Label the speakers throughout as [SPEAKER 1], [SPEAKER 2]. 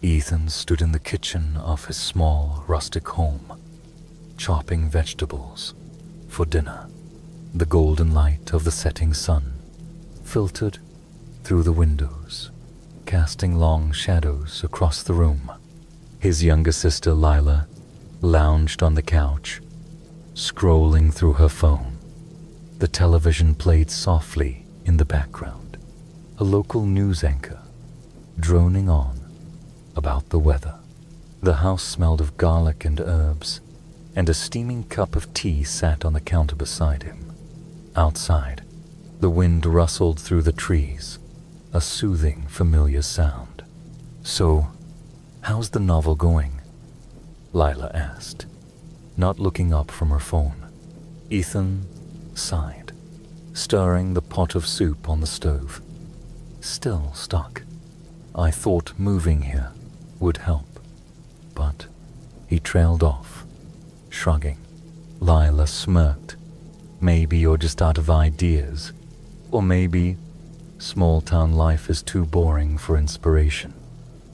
[SPEAKER 1] Ethan stood in the kitchen of his small, rustic home, chopping vegetables for dinner. The golden light of the setting sun filtered through the windows, casting long shadows across the room. His younger sister, Lila, lounged on the couch, scrolling through her phone. The television played softly in the background, a local news anchor droning on about the weather. The house smelled of garlic and herbs, and a steaming cup of tea sat on the counter beside him. Outside, the wind rustled through the trees, a soothing, familiar sound. "So, how's the novel going?" Lila asked, not looking up from her phone. Ethan sighed, stirring the pot of soup on the stove. "Still stuck. I thought moving here would help, but..." He trailed off, shrugging. Lila smirked. "Maybe you're just out of ideas, or maybe small-town life is too boring for inspiration,"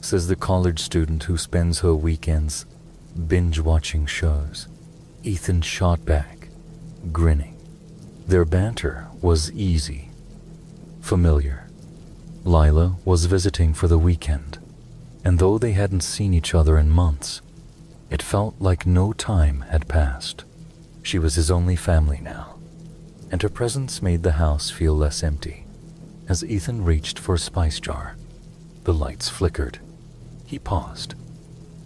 [SPEAKER 1] says the college student who spends her weekends binge-watching shows. Ethan shot back, grinning. Their banter was easy, familiar. Lila was visiting for the weekend, and though they hadn't seen each other in months, it felt like no time had passed. She was his only family now, and her presence made the house feel less empty. As Ethan reached for a spice jar, the lights flickered. He paused,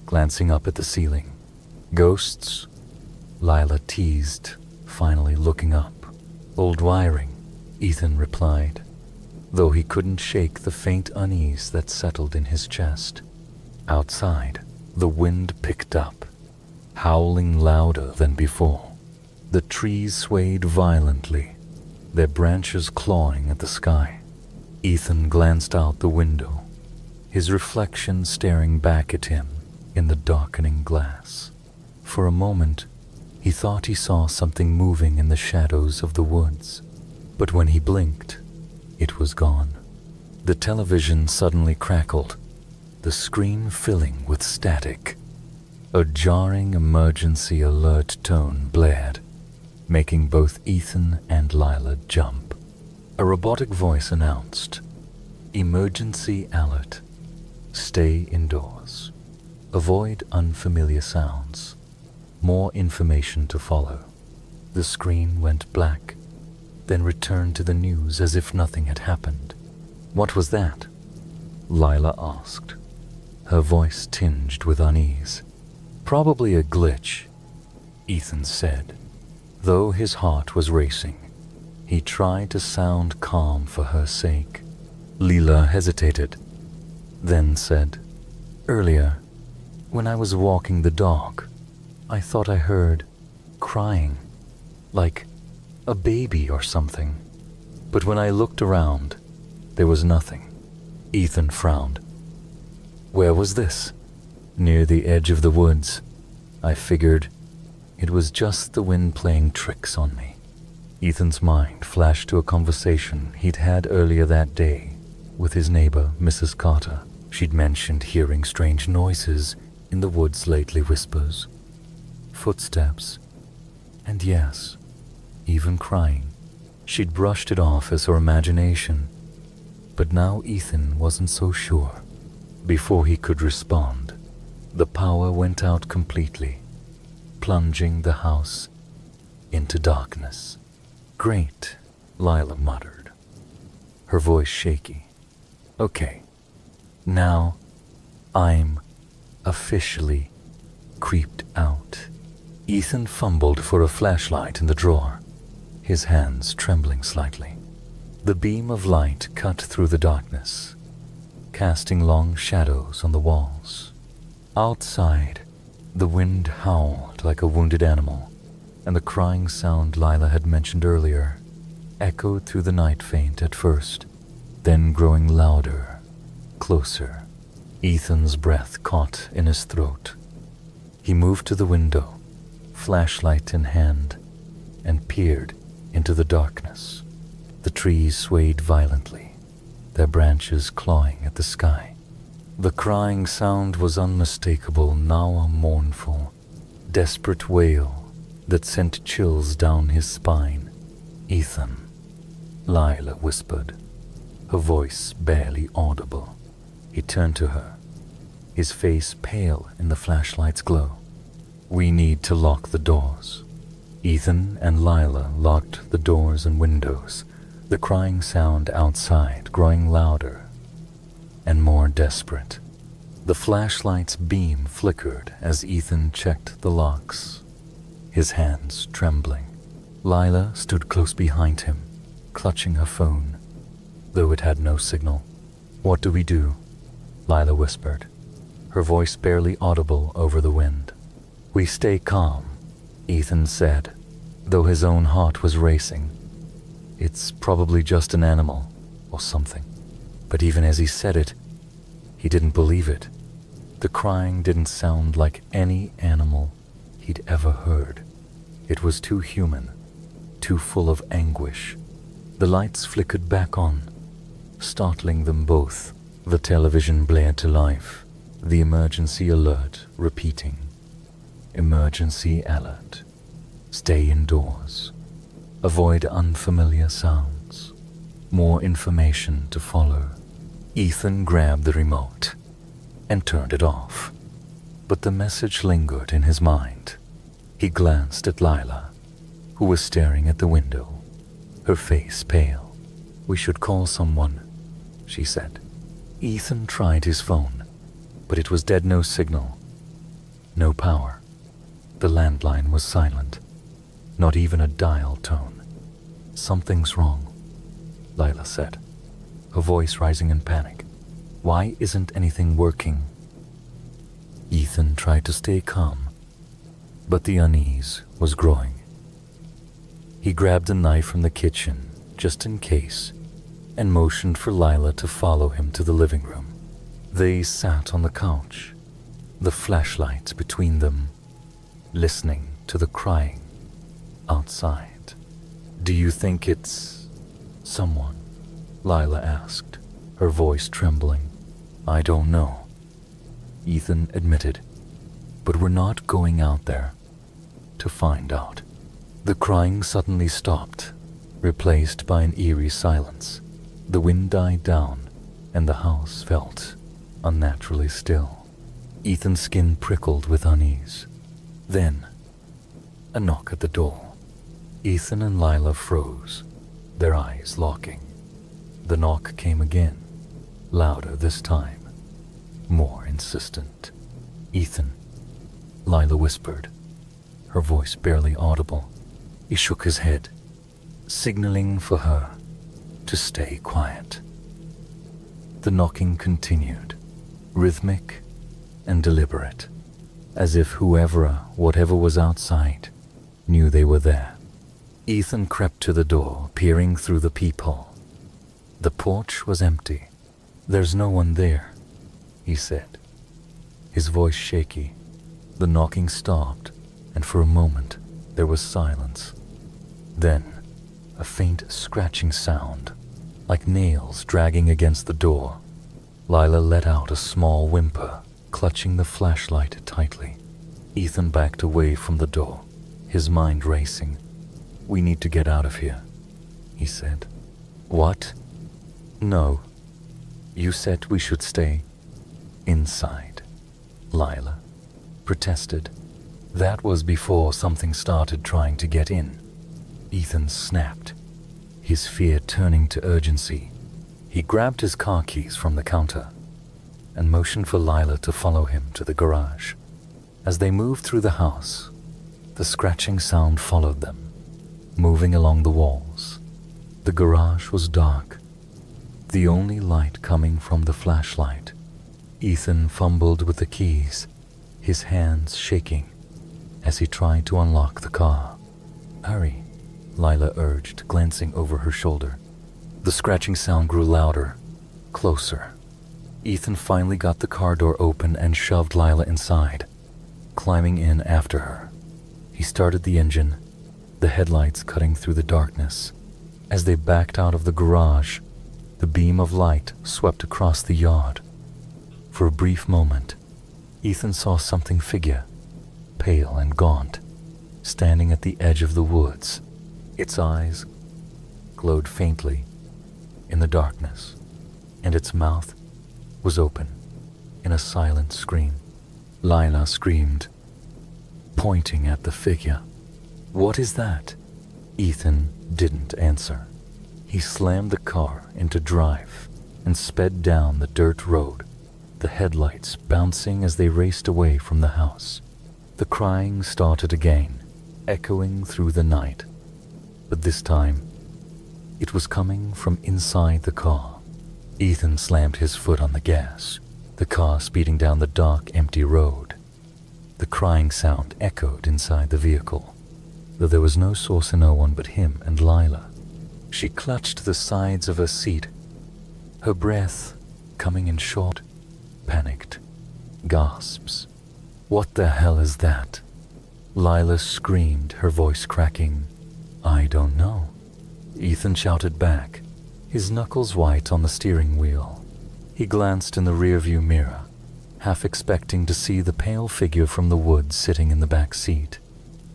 [SPEAKER 1] glancing up at the ceiling. "Ghosts?" Lila teased, finally looking up. "Old wiring," Ethan replied, though he couldn't shake the faint unease that settled in his chest. Outside, the wind picked up, howling louder than before. The trees swayed violently, their branches clawing at the sky. Ethan glanced out the window, his reflection staring back at him in the darkening glass. For a moment, he thought he saw something moving in the shadows of the woods, but when he blinked, it was gone. The television suddenly crackled, the screen filling with static. A jarring emergency alert tone blared, making both Ethan and Lila jump. A robotic voice announced, "Emergency alert. Stay indoors. Avoid unfamiliar sounds. More information to follow." The screen went black, then returned to the news as if nothing had happened. "What was that?" Lila asked, her voice tinged with unease. "Probably a glitch," Ethan said, though his heart was racing. He tried to sound calm for her sake. Lila hesitated, then said, "Earlier, when I was walking the dog, I thought I heard crying, like a baby or something. But when I looked around, there was nothing." Ethan frowned. "Where was this?" "Near the edge of the woods. I figured it was just the wind playing tricks on me." Ethan's mind flashed to a conversation he'd had earlier that day with his neighbor, Mrs. Carter. She'd mentioned hearing strange noises in the woods lately, whispers, footsteps, and yes, even crying. She'd brushed it off as her imagination, but now Ethan wasn't so sure. Before he could respond, the power went out completely, plunging the house into darkness. "Great," Lila muttered, her voice shaky. "Okay, now I'm officially creeped out." Ethan fumbled for a flashlight in the drawer, his hands trembling slightly. The beam of light cut through the darkness, casting long shadows on the walls. Outside, the wind howled like a wounded animal, and the crying sound Lila had mentioned earlier echoed through the night faint at first, then growing louder, closer. Ethan's breath caught in his throat. He moved to the window, flashlight in hand, and peered into the darkness. The trees swayed violently, their branches clawing at the sky. The crying sound was unmistakable, now a mournful, desperate wail that sent chills down his spine. "Ethan," Lila whispered, her voice barely audible. He turned to her, his face pale in the flashlight's glow. "We need to lock the doors." Ethan and Lila locked the doors and windows, the crying sound outside growing louder and more desperate. The flashlight's beam flickered as Ethan checked the locks, his hands trembling. Lila stood close behind him, clutching her phone, though it had no signal. "What do we do?" Lila whispered, her voice barely audible over the wind. "We stay calm," Ethan said, though his own heart was racing. "It's probably just an animal or something." But even as he said it, he didn't believe it. The crying didn't sound like any animal he'd ever heard. It was too human, too full of anguish. The lights flickered back on, startling them both. The television blared to life, the emergency alert repeating. "Emergency alert. Stay indoors. Avoid unfamiliar sounds. More information to follow." Ethan grabbed the remote and turned it off, but the message lingered in his mind. He glanced at Lila, who was staring at the window, her face pale. "We should call someone," she said. Ethan tried his phone, but it was dead, no signal, no power. The landline was silent, not even a dial tone. "Something's wrong," Lila said, her voice rising in panic. "Why isn't anything working?" Ethan tried to stay calm, but the unease was growing. He grabbed a knife from the kitchen, just in case, and motioned for Lila to follow him to the living room. They sat on the couch, the flashlight between them, listening to the crying outside. "Do you think it's someone?" Lila asked, her voice trembling. "I don't know," Ethan admitted, "but we're not going out there to find out." The crying suddenly stopped, replaced by an eerie silence. The wind died down, and the house felt unnaturally still. Ethan's skin prickled with unease. Then, a knock at the door. Ethan and Lila froze, their eyes locking. The knock came again, louder this time, more insistent. "Ethan," Lila whispered, her voice barely audible. He shook his head, signaling for her to stay quiet. The knocking continued, rhythmic and deliberate, as if whatever was outside, knew they were there. Ethan crept to the door, peering through the peephole. The porch was empty. "There's no one there," he said, his voice shaky. The knocking stopped, and for a moment there was silence. Then, a faint scratching sound, like nails dragging against the door. Lila let out a small whimper, clutching the flashlight tightly. Ethan backed away from the door, his mind racing. "We need to get out of here," he said. "What?" "No. You said we should stay inside," Lila protested. "That was before something started trying to get in." Ethan snapped, his fear turning to urgency. He grabbed his car keys from the counter and motioned for Lila to follow him to the garage. As they moved through the house, the scratching sound followed them, moving along the walls. The garage was dark, the only light coming from the flashlight. Ethan fumbled with the keys, his hands shaking as he tried to unlock the car. "Hurry," Lila urged, glancing over her shoulder. The scratching sound grew louder, closer. Ethan finally got the car door open and shoved Lila inside, climbing in after her. He started the engine, the headlights cutting through the darkness. As they backed out of the garage, the beam of light swept across the yard. For a brief moment, Ethan saw something figure, pale and gaunt, standing at the edge of the woods. Its eyes glowed faintly in the darkness, and its mouth was open in a silent scream. Lila screamed, pointing at the figure. "What is that?" Ethan didn't answer. He slammed the car into drive and sped down the dirt road, the headlights bouncing as they raced away from the house. The crying started again, echoing through the night, but this time it was coming from inside the car. Ethan slammed his foot on the gas, the car speeding down the dark, empty road. The crying sound echoed inside the vehicle, though there was no source in no one but him and Lila. She clutched the sides of her seat, her breath coming in short, panicked gasps. "What the hell is that?" Lila screamed, her voice cracking. "I don't know," Ethan shouted back, his knuckles white on the steering wheel. He glanced in the rearview mirror, half expecting to see the pale figure from the woods sitting in the back seat.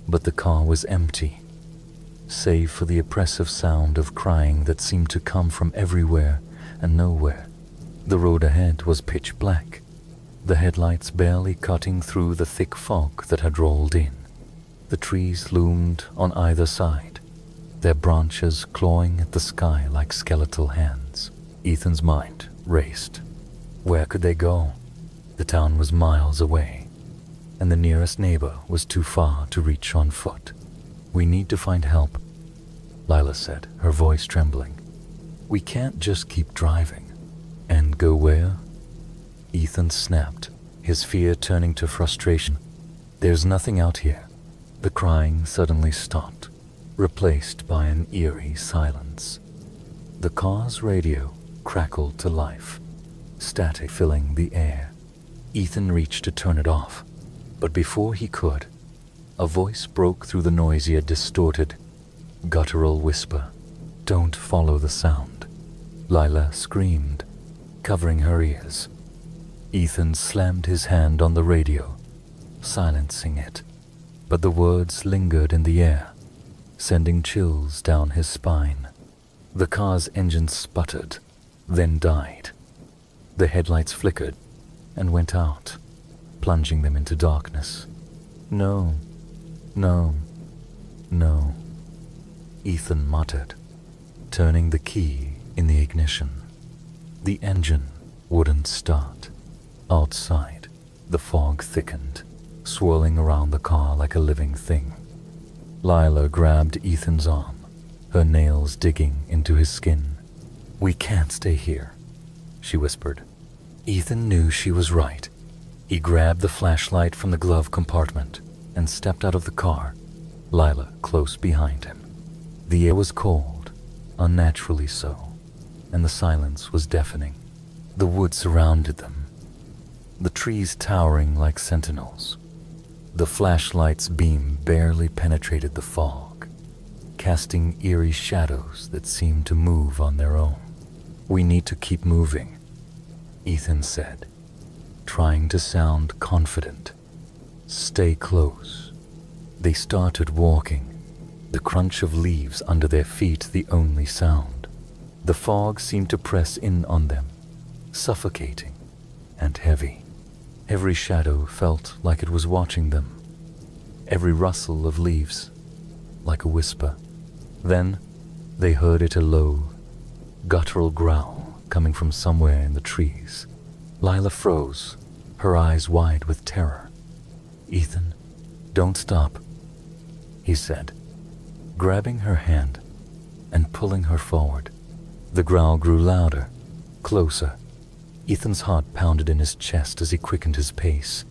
[SPEAKER 1] But the car was empty, save for the oppressive sound of crying that seemed to come from everywhere and nowhere. The road ahead was pitch black, the headlights barely cutting through the thick fog that had rolled in. The trees loomed on either side, their branches clawing at the sky like skeletal hands. Ethan's mind raced. Where could they go? The town was miles away, and the nearest neighbor was too far to reach on foot. "We need to find help," Lila said, her voice trembling. "We can't just keep driving." "And go where?" Ethan snapped, his fear turning to frustration. "There's nothing out here." The crying suddenly stopped, replaced by an eerie silence. The car's radio crackled to life, static filling the air. Ethan reached to turn it off, but before he could, a voice broke through the noisier, distorted, guttural whisper. "Don't follow the sound," Lila screamed, covering her ears. Ethan slammed his hand on the radio, silencing it, but the words lingered in the air, sending chills down his spine. The car's engine sputtered, then died. The headlights flickered and went out, plunging them into darkness. "No, no, no," Ethan muttered, turning the key in the ignition. The engine wouldn't start. Outside, the fog thickened, swirling around the car like a living thing. Lila grabbed Ethan's arm, her nails digging into his skin. "We can't stay here," she whispered. Ethan knew she was right. He grabbed the flashlight from the glove compartment and stepped out of the car, Lila close behind him. The air was cold, unnaturally so, and the silence was deafening. The woods surrounded them, the trees towering like sentinels. The flashlight's beam barely penetrated the fog, casting eerie shadows that seemed to move on their own. "We need to keep moving," Ethan said, trying to sound confident. "Stay close." They started walking, the crunch of leaves under their feet the only sound. The fog seemed to press in on them, suffocating and heavy. Every shadow felt like it was watching them, every rustle of leaves like a whisper. Then they heard it, a low, guttural growl coming from somewhere in the trees. Lila froze, her eyes wide with terror. "Ethan, don't stop," he said, grabbing her hand and pulling her forward. The growl grew louder, closer. Ethan's heart pounded in his chest as he quickened his pace.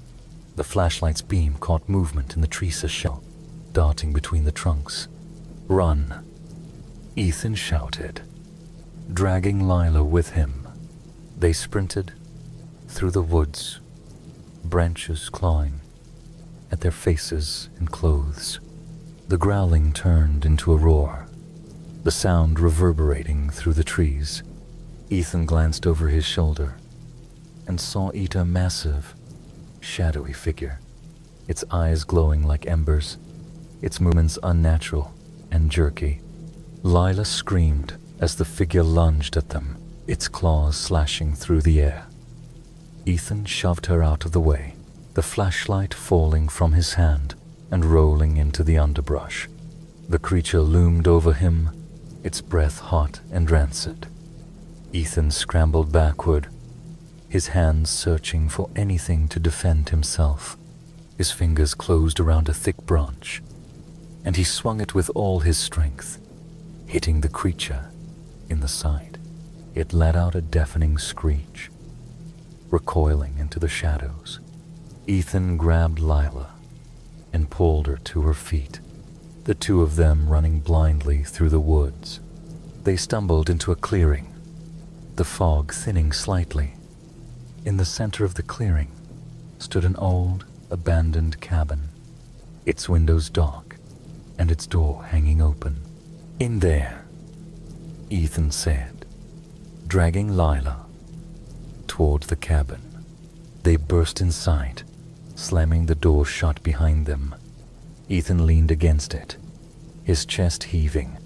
[SPEAKER 1] The flashlight's beam caught movement in the tree shell, darting between the trunks. "Run," Ethan shouted, dragging Lila with him. They sprinted through the woods, branches clawing at their faces and clothes. The growling turned into a roar, the sound reverberating through the trees. Ethan glanced over his shoulder. and saw eat a massive, shadowy figure, its eyes glowing like embers, its movements unnatural and jerky. Lila screamed as the figure lunged at them, its claws slashing through the air. Ethan shoved her out of the way, the flashlight falling from his hand and rolling into the underbrush. The creature loomed over him, its breath hot and rancid. Ethan scrambled backward, his hands searching for anything to defend himself. His fingers closed around a thick branch, and he swung it with all his strength, hitting the creature in the side. It let out a deafening screech. Recoiling into the shadows, Ethan grabbed Lila and pulled her to her feet, the two of them running blindly through the woods. They stumbled into a clearing, the fog thinning slightly. In the center of the clearing stood an old, abandoned cabin, its windows dark and its door hanging open. "In there," Ethan said, dragging Lila toward the cabin. They burst inside, slamming the door shut behind them. Ethan leaned against it, his chest heaving,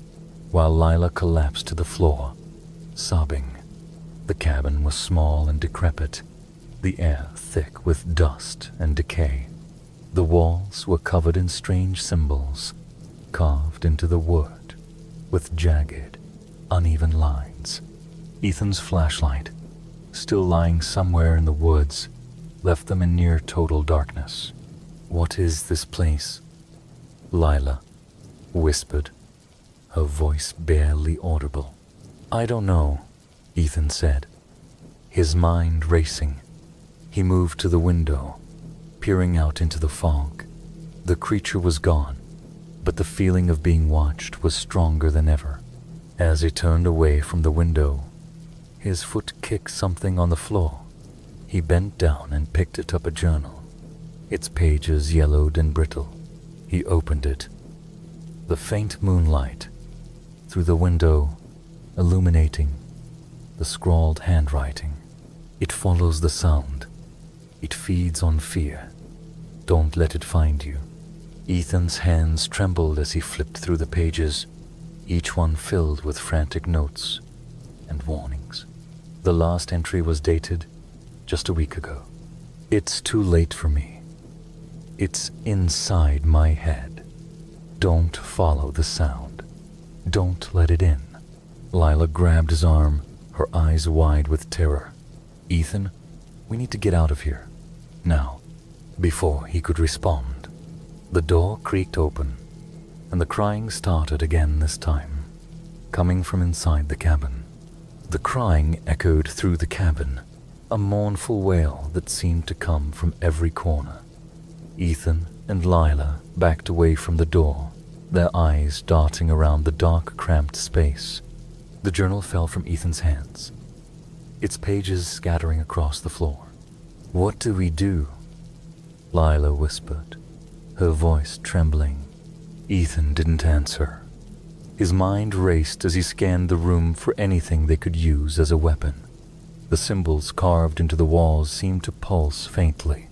[SPEAKER 1] while Lila collapsed to the floor, sobbing. The cabin was small and decrepit, the air thick with dust and decay. The walls were covered in strange symbols, carved into the wood, with jagged, uneven lines. Ethan's flashlight, still lying somewhere in the woods, left them in near total darkness. "What is this place?" Lila whispered, her voice barely audible. "I don't know," Ethan said, his mind racing. He moved to the window, peering out into the fog. The creature was gone, but the feeling of being watched was stronger than ever. As he turned away from the window, his foot kicked something on the floor. He bent down and picked it up, a journal, its pages yellowed and brittle. He opened it. The faint moonlight through the window illuminating the scrawled handwriting. "It follows the sound. It feeds on fear. Don't let it find you." Ethan's hands trembled as he flipped through the pages, each one filled with frantic notes and warnings. The last entry was dated just a week ago. "It's too late for me. It's inside my head. Don't follow the sound. Don't let it in." Lila grabbed his arm, her eyes wide with terror. "Ethan, we need to get out of here. Now." Before he could respond, the door creaked open, and the crying started again, this time, coming from inside the cabin. The crying echoed through the cabin, a mournful wail that seemed to come from every corner. Ethan and Lila backed away from the door, their eyes darting around the dark, cramped space. The journal fell from Ethan's hands, its pages scattering across the floor. "What do we do?" Lila whispered, her voice trembling. Ethan didn't answer. His mind raced as he scanned the room for anything they could use as a weapon. The symbols carved into the walls seemed to pulse faintly,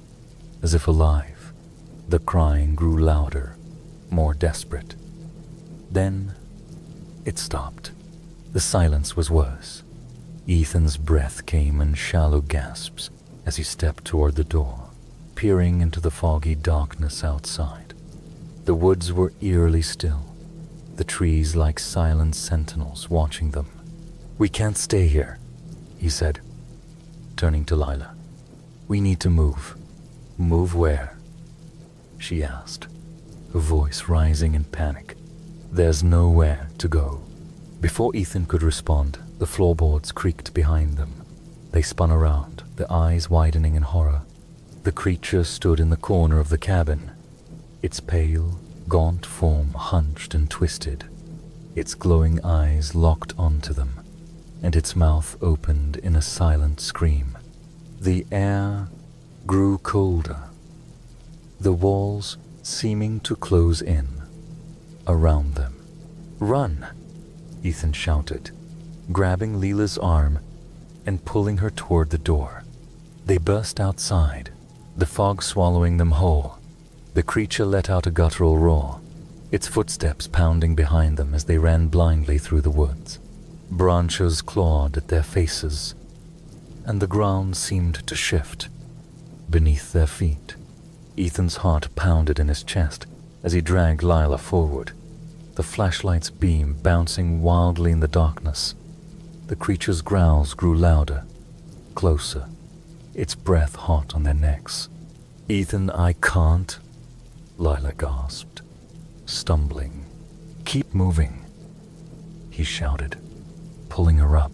[SPEAKER 1] as if alive. The crying grew louder, more desperate. Then it stopped. The silence was worse. Ethan's breath came in shallow gasps as he stepped toward the door, peering into the foggy darkness outside. The woods were eerily still, the trees like silent sentinels watching them. "We can't stay here," he said, turning to Lila. "We need to move." "Move where?" she asked, her voice rising in panic. "There's nowhere to go." Before Ethan could respond, the floorboards creaked behind them. They spun around, their eyes widening in horror. The creature stood in the corner of the cabin, its pale, gaunt form hunched and twisted, its glowing eyes locked onto them, and its mouth opened in a silent scream. The air grew colder, the walls seeming to close in around them. "Run!" Ethan shouted, grabbing Lila's arm and pulling her toward the door. They burst outside, the fog swallowing them whole. The creature let out a guttural roar, its footsteps pounding behind them as they ran blindly through the woods. Branches clawed at their faces, and the ground seemed to shift beneath their feet. Ethan's heart pounded in his chest as he dragged Lila forward, the flashlight's beam bouncing wildly in the darkness. The creature's growls grew louder, closer, its breath hot on their necks. "Ethan, I can't," Lila gasped, stumbling. "Keep moving," he shouted, pulling her up.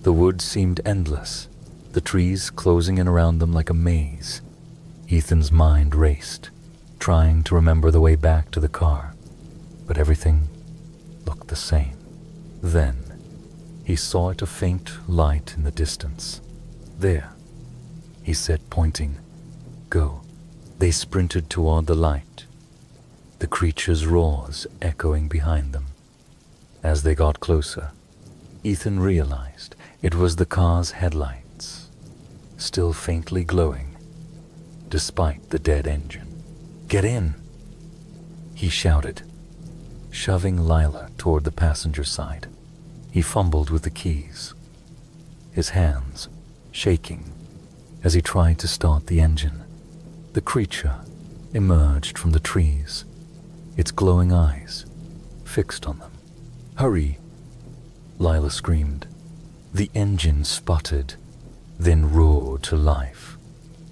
[SPEAKER 1] The woods seemed endless, the trees closing in around them like a maze. Ethan's mind raced, trying to remember the way back to the car, but everything looked the same. Then, he saw a faint light in the distance. "There," he said, pointing. "Go." They sprinted toward the light, the creature's roars echoing behind them. As they got closer, Ethan realized it was the car's headlights, still faintly glowing, despite the dead engine. "Get in," he shouted, shoving Lila toward the passenger side. He fumbled with the keys, his hands shaking as he tried to start the engine. The creature emerged from the trees, its glowing eyes fixed on them. "Hurry!" Lila screamed. The engine sputtered, then roared to life.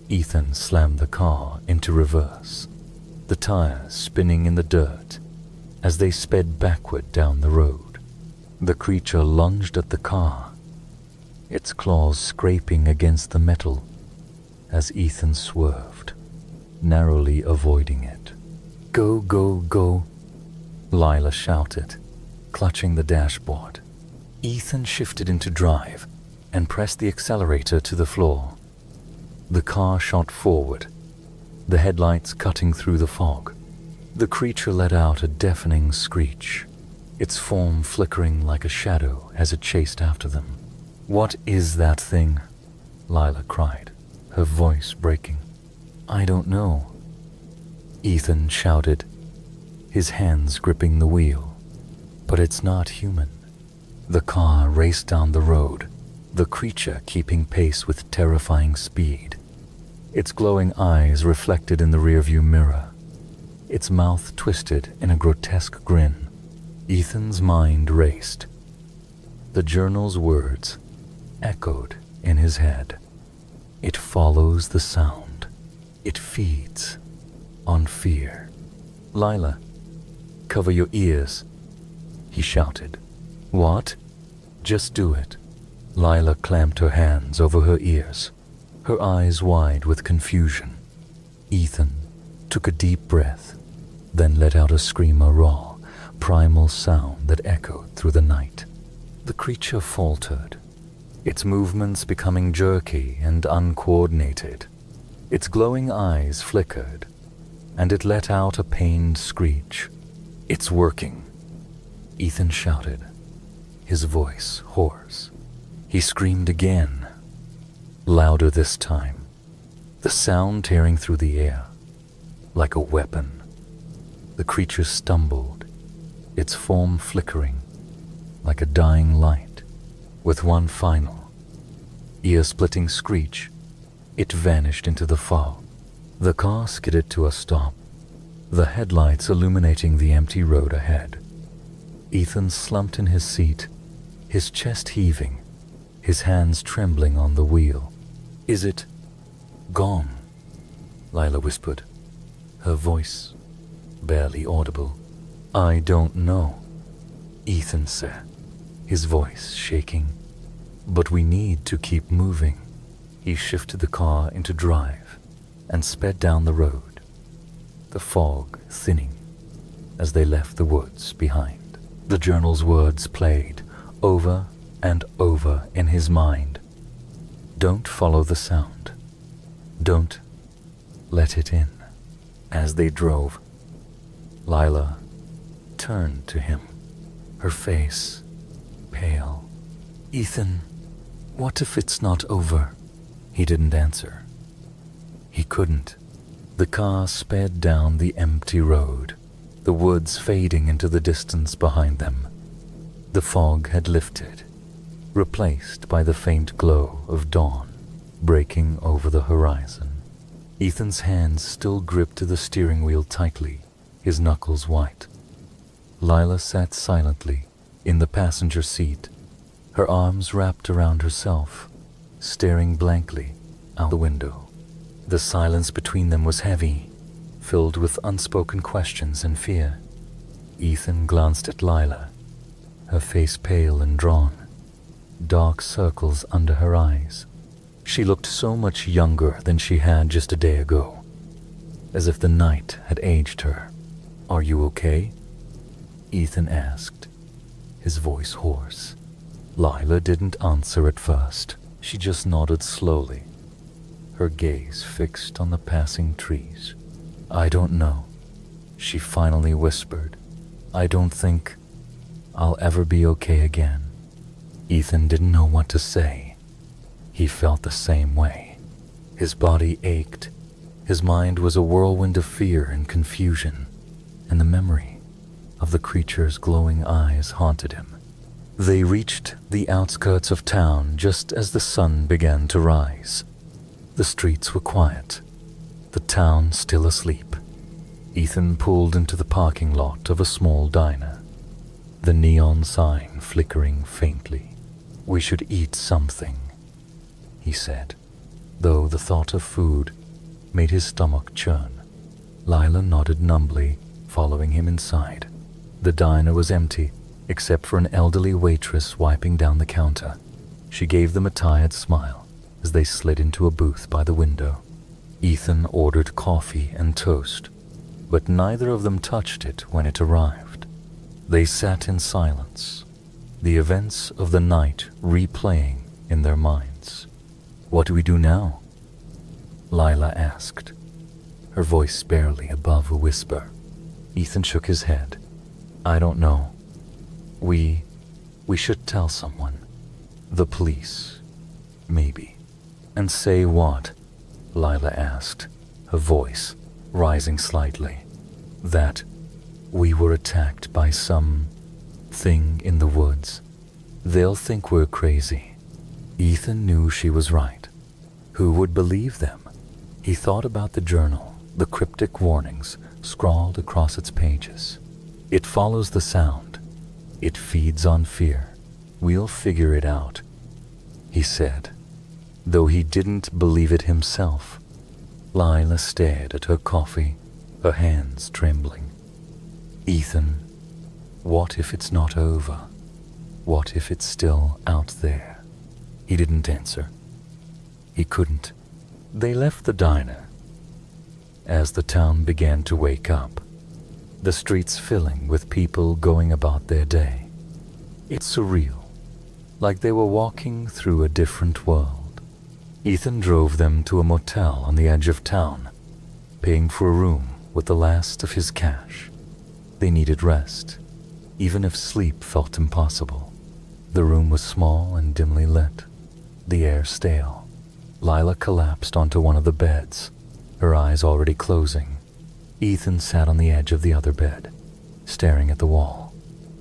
[SPEAKER 1] Ethan slammed the car into reverse, the tires spinning in the dirt as they sped backward down the road. The creature lunged at the car, its claws scraping against the metal as Ethan swerved, narrowly avoiding it. "Go, go, go," Lila shouted, clutching the dashboard. Ethan shifted into drive and pressed the accelerator to the floor. The car shot forward, the headlights cutting through the fog. The creature let out a deafening screech, its form flickering like a shadow as it chased after them. "What is that thing?" Lila cried, her voice breaking. "I don't know," Ethan shouted, his hands gripping the wheel. "But it's not human." The car raced down the road, the creature keeping pace with terrifying speed, its glowing eyes reflected in the rearview mirror, its mouth twisted in a grotesque grin. Ethan's mind raced. The journal's words echoed in his head. "It follows the sound. It feeds on fear." "Lila, cover your ears," he shouted. "What?" "Just do it." Lila clamped her hands over her ears, her eyes wide with confusion. Ethan took a deep breath, then let out a scream, a raw, primal sound that echoed through the night. The creature faltered, its movements becoming jerky and uncoordinated. Its glowing eyes flickered, and it let out a pained screech. "It's working," Ethan shouted, his voice hoarse. He screamed again, louder this time, the sound tearing through the air like a weapon. The creature stumbled, its form flickering like a dying light. With one final, ear-splitting screech, it vanished into the fog. The car skidded to a stop, the headlights illuminating the empty road ahead. Ethan slumped in his seat, his chest heaving, his hands trembling on the wheel. "Is it gone?" Lila whispered, her voice barely audible. "I don't know," Ethan said, his voice shaking. "But we need to keep moving." He shifted the car into drive and sped down the road, the fog thinning as they left the woods behind. The journal's words played over and over in his mind. "Don't follow the sound. Don't let it in." As they drove, Lila turned to him, her face pale. "Ethan, what if it's not over?" He didn't answer. He couldn't. The car sped down the empty road, the woods fading into the distance behind them. The fog had lifted, replaced by the faint glow of dawn breaking over the horizon. Ethan's hands still gripped the steering wheel tightly, his knuckles white. Lila sat silently in the passenger seat, her arms wrapped around herself, staring blankly out the window. The silence between them was heavy, filled with unspoken questions and fear. Ethan glanced at Lila, her face pale and drawn, dark circles under her eyes. She looked so much younger than she had just a day ago, as if the night had aged her. "Are you okay?" Ethan asked, his voice hoarse. Lila didn't answer at first. She just nodded slowly, her gaze fixed on the passing trees. "I don't know," she finally whispered. "I don't think I'll ever be okay again." Ethan didn't know what to say. He felt the same way. His body ached. His mind was a whirlwind of fear and confusion, and the memory of the creature's glowing eyes haunted him. They reached the outskirts of town just as the sun began to rise. The streets were quiet, the town still asleep. Ethan pulled into the parking lot of a small diner, the neon sign flickering faintly. "We should eat something," he said, though the thought of food made his stomach churn. Lila nodded numbly, following him inside. The diner was empty, except for an elderly waitress wiping down the counter. She gave them a tired smile as they slid into a booth by the window. Ethan ordered coffee and toast, but neither of them touched it when it arrived. They sat in silence, the events of the night replaying in their minds. "What do we do now?" Lila asked, her voice barely above a whisper. Ethan shook his head. "I don't know. We should tell someone. The police, maybe." "And say what?" Lila asked, her voice rising slightly. "That we were attacked by some thing in the woods. They'll think we're crazy." Ethan knew she was right. Who would believe them? He thought about the journal, the cryptic warnings scrawled across its pages. "It follows the sound. It feeds on fear. We'll figure it out," he said, though he didn't believe it himself. Lila stared at her coffee, her hands trembling. "Ethan, what if it's not over? What if it's still out there?" He didn't answer. He couldn't. They left the diner as the town began to wake up, the streets filling with people going about their day. It's surreal, like they were walking through a different world. Ethan drove them to a motel on the edge of town, paying for a room with the last of his cash. They needed rest, even if sleep felt impossible. The room was small and dimly lit, the air stale. Lila collapsed onto one of the beds, her eyes already closing. Ethan sat on the edge of the other bed, staring at the wall.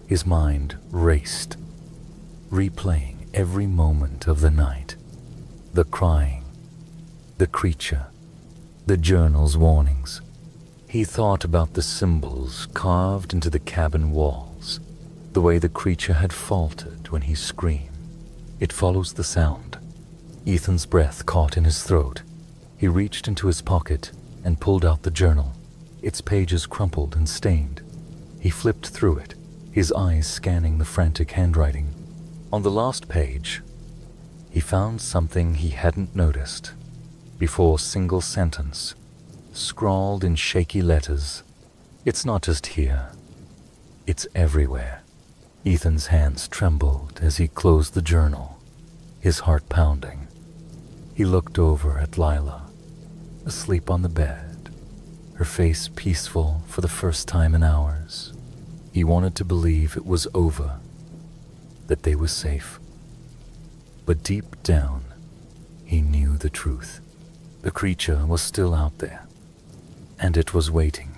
[SPEAKER 1] His mind raced, replaying every moment of the night. The crying, the creature, the journal's warnings. He thought about the symbols carved into the cabin walls, the way the creature had faltered when he screamed. It follows the sound. Ethan's breath caught in his throat. He reached into his pocket and pulled out the journal, its pages crumpled and stained. He flipped through it, his eyes scanning the frantic handwriting. On the last page, he found something he hadn't noticed before. A single sentence, scrawled in shaky letters. "It's not just here. It's everywhere." Ethan's hands trembled as he closed the journal, his heart pounding. He looked over at Lila, asleep on the bed, her face peaceful for the first time in hours. He wanted to believe it was over, that they were safe. But deep down, he knew the truth. The creature was still out there, and it was waiting.